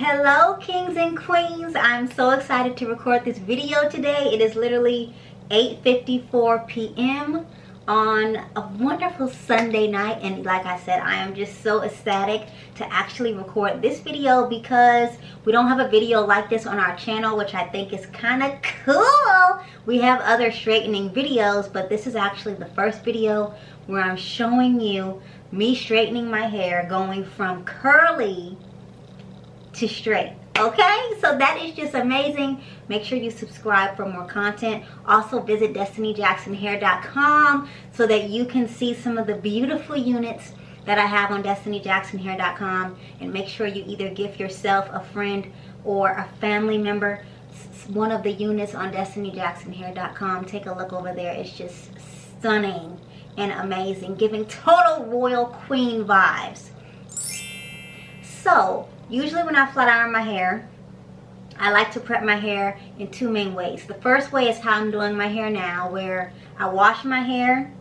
Hello kings and queens, I'm so excited to record this video today. It is literally 8:54 p.m. on a wonderful Sunday night, and like I said, I am just so ecstatic to actually record this video because we don't have a video like this on our channel, which I think is kind of cool. We have other straightening videos, but this is actually the first video where I'm showing you me straightening my hair, going from curly to straight. Okay, so that is just amazing. Make sure you subscribe for more content. Also visit destinyjacksonhair.com so that you can see some of the beautiful units that I have on destinyjacksonhair.com, and make sure you either gift yourself, a friend, or a family member one of the units on destinyjacksonhair.com. Take a look over there. It's just stunning and amazing, giving total royal queen vibes. So usually when I flat iron my hair, I like to prep my hair in two main ways. The first way is how I'm doing my hair now, where I wash my hair,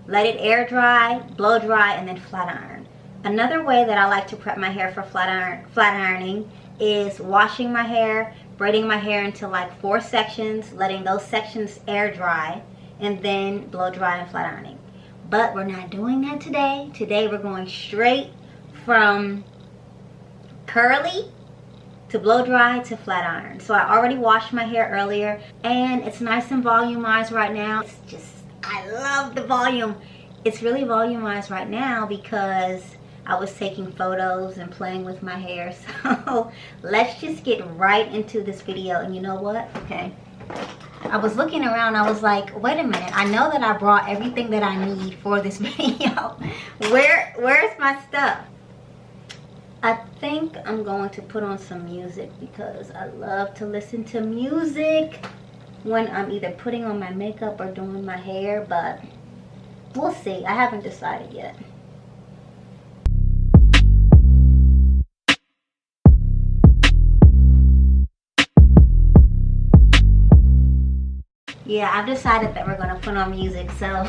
let it air dry, blow dry, and then flat iron. Another way that I like to prep my hair for flat ironing is washing my hair, braiding my hair into like 4 sections, letting those sections air dry, and then blow dry and flat ironing. But we're not doing that today. Today we're going straight from curly to blow dry to flat iron. So I already washed my hair earlier, and it's nice and volumized right now. It's just, I love the volume. It's really volumized right now because I was taking photos and playing with my hair. So let's just get right into this video. And you know what? Okay, I was looking around, I was like, wait a minute, I know that I brought everything that I need for this video. Where's my stuff? I think I'm going to put on some music because I love to listen to music when I'm either putting on my makeup or doing my hair, but we'll see. I haven't decided yet. Yeah, I've decided that we're going to put on music, so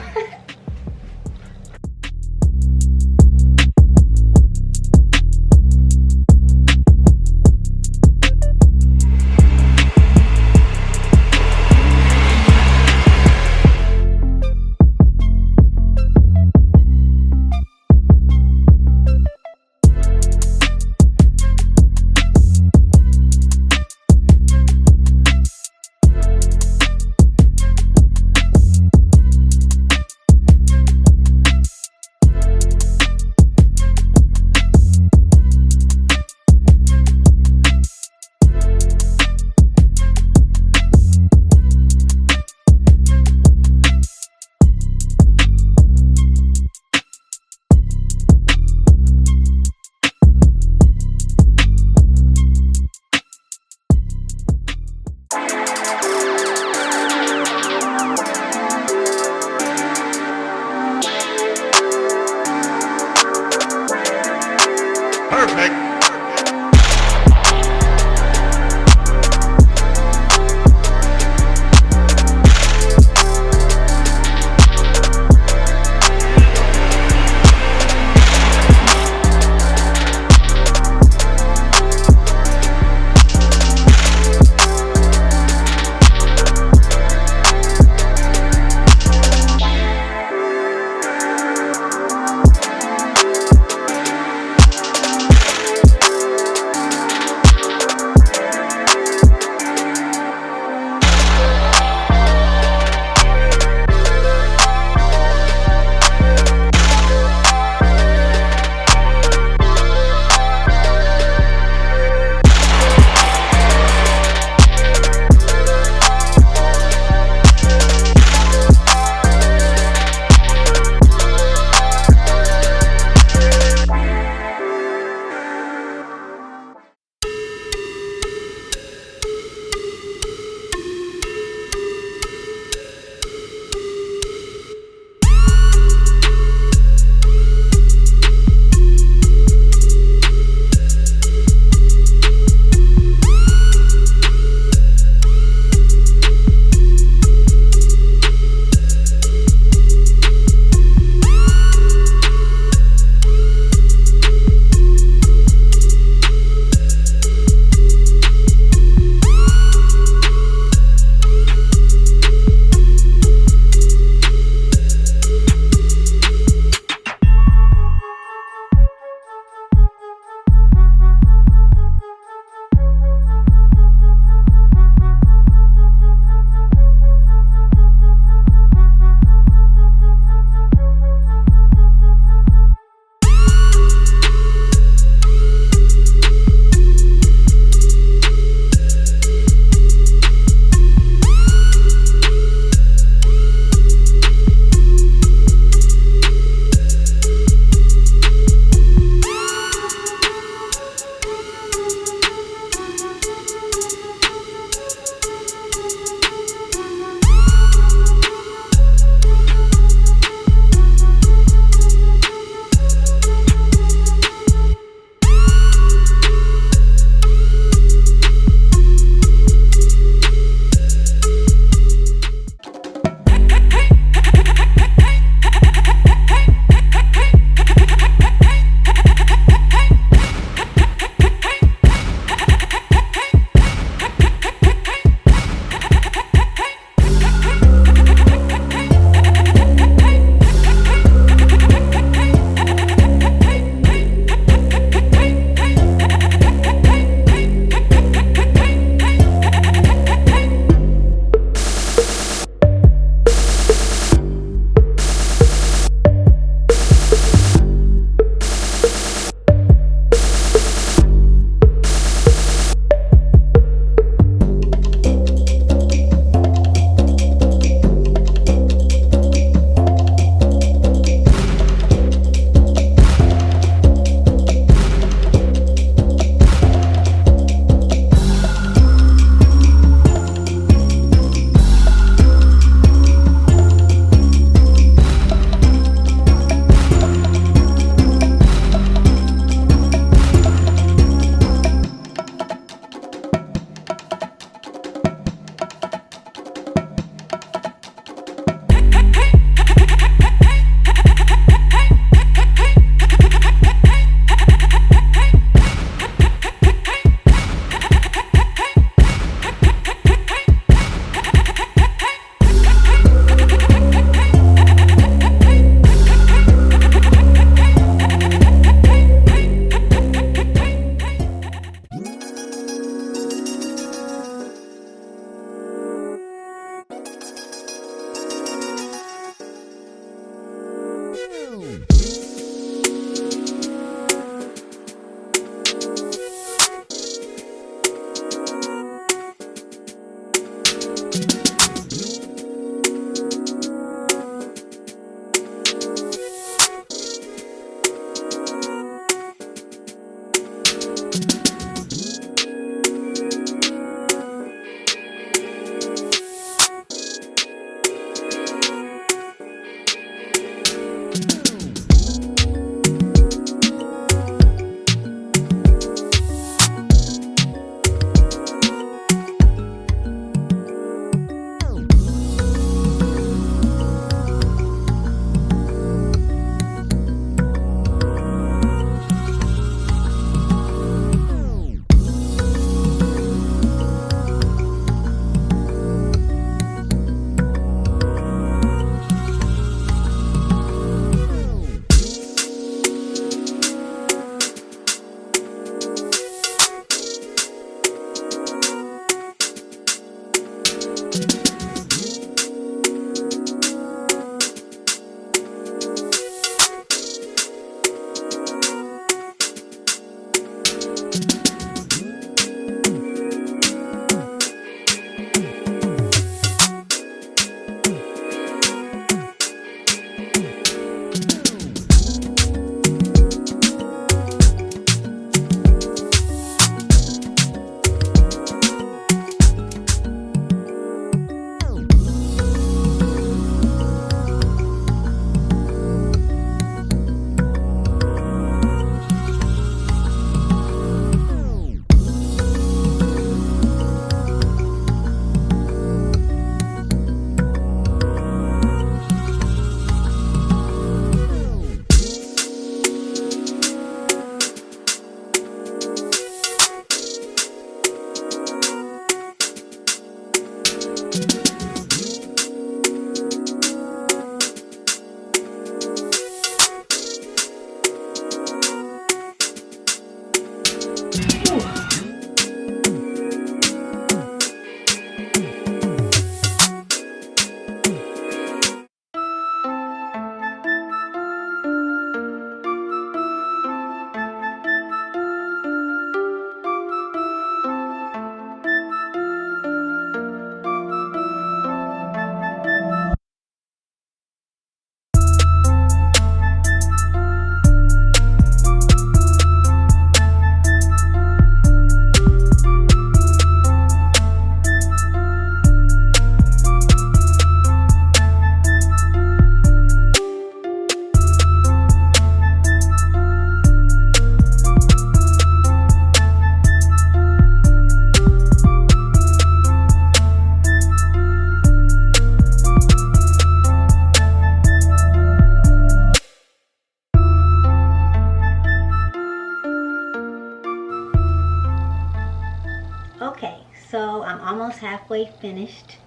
Okay, so I'm almost halfway finished.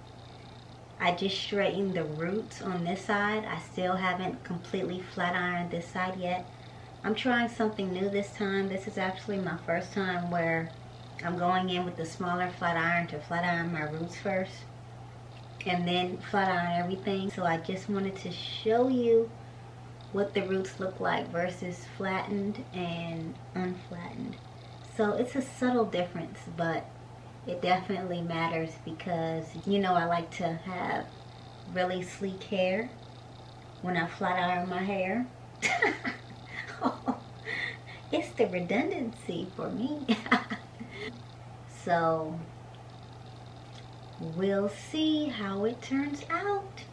I just straightened the roots on this side. I still haven't completely flat ironed this side yet. I'm trying something new this time. This is actually my first time where I'm going in with the smaller flat iron to flat iron my roots first and then flat iron everything. So I just wanted to show you what the roots look like versus flattened and unflattened. So it's a subtle difference, but it definitely matters because, you know, I like to have really sleek hair when I flat iron my hair. Oh, it's the redundancy for me. So we'll see how it turns out.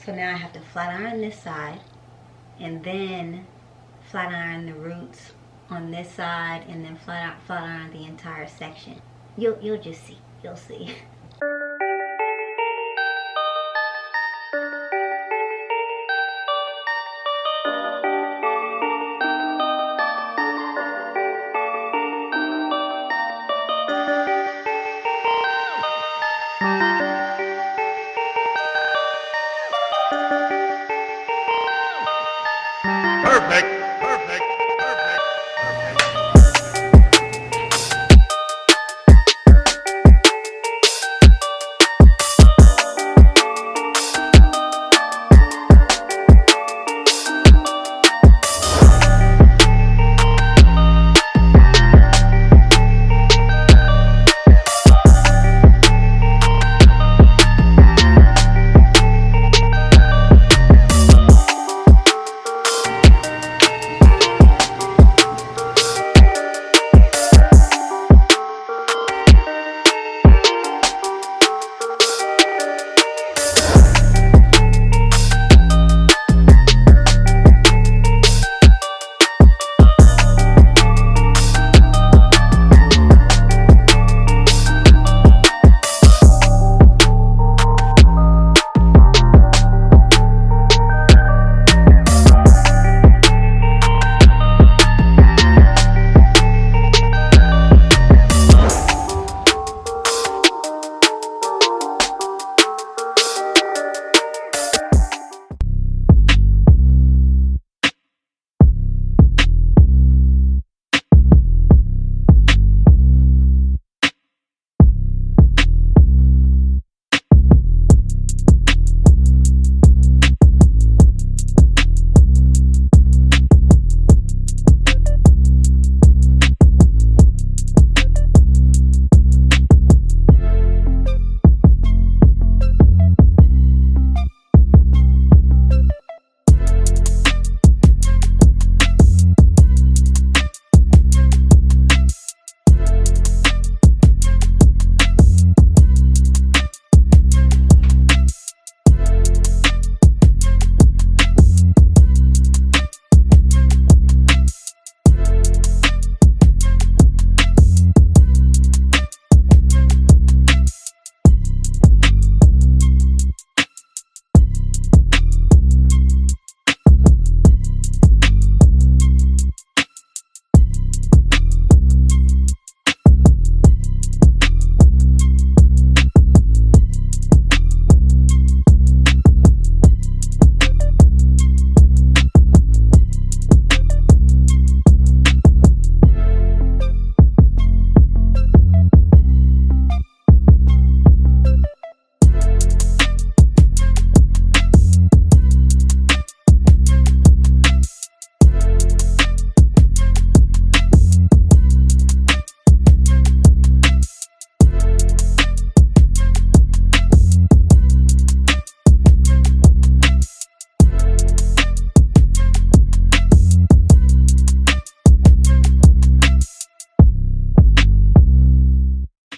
So now I have to flat iron this side and then flat iron the roots on this side and then flat iron the entire section. You'll just see. You'll see.